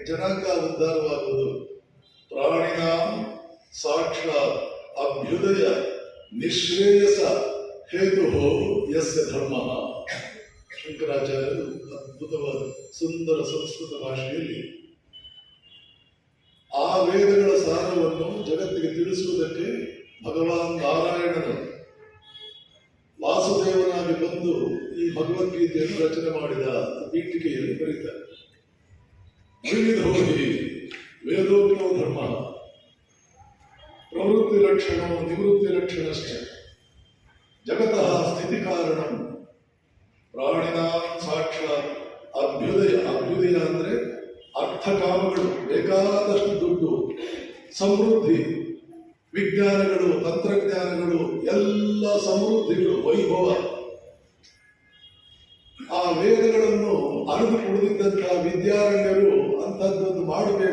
ಜನಾಂಗ ಉದ್ಧಾರವಾಗುವುದು. ಪ್ರಾಣಿನ ಸಾಕ್ಷಾತ್ ಅಭ್ಯುದಯ ನಿಶ್ರೇಯಸ ಹೇತು ಯಸ್ಯ ಧರ್ಮ. ಶಂಕರಾಚಾರ್ಯರು ಅದ್ಭುತವಾದ ಸುಂದರ ಸಂಸ್ಕೃತ ಭಾಷೆಯಲ್ಲಿ ಆ ವೇದಗಳ ಸಾರವನ್ನು ಜಗತ್ತಿಗೆ ತಿಳಿಸುವುದಕ್ಕೆ ಭಗವಾನ್ ನಾರಾಯಣನು ವಾಸುದೇವನಾಗಿ ಬಂದು ಈ ಭಗವದ್ಗೀತೆಯನ್ನು ರಚನೆ ಮಾಡಿದ ಪೀಠಿಕೆಯಲ್ಲಿ ಬರೀತಾರೆ. ವಿವಿಧೋಹಿ ವೇದೋಕ್ತೋ ಧರ್ಮ ಪ್ರವೃತ್ತಿ ಲಕ್ಷಣ ನಿವೃತ್ತಿ ಲಕ್ಷಣಶ್ಚ ಜಗತಃ ಸ್ಥಿತಿ ಕಾರಣಂ ಪ್ರಾಣಿನ ಸಾಕ್ಷಾತ್ ಅಭ್ಯುದಯ. ಅಭ್ಯುದಯ ಅಂದ್ರೆ ಅರ್ಥಕಾಮಗಳು, ಬೇಕಾದಷ್ಟು ದುಡ್ಡು, ಸಮೃದ್ಧಿ, ವಿಜ್ಞಾನಗಳು, ತಂತ್ರಜ್ಞಾನಗಳು, ಎಲ್ಲ ಸಮೃದ್ಧಿಗಳು, ವೈಭವ, ಆ ವೇದಗಳನ್ನು ಅರಿದು ಕುಡಿದಿದ್ದಂತಹ ವಿದ್ಯಾರಣ್ಯರು ಅಂಥದ್ದೊಂದು ಮಾಡಬೇಕು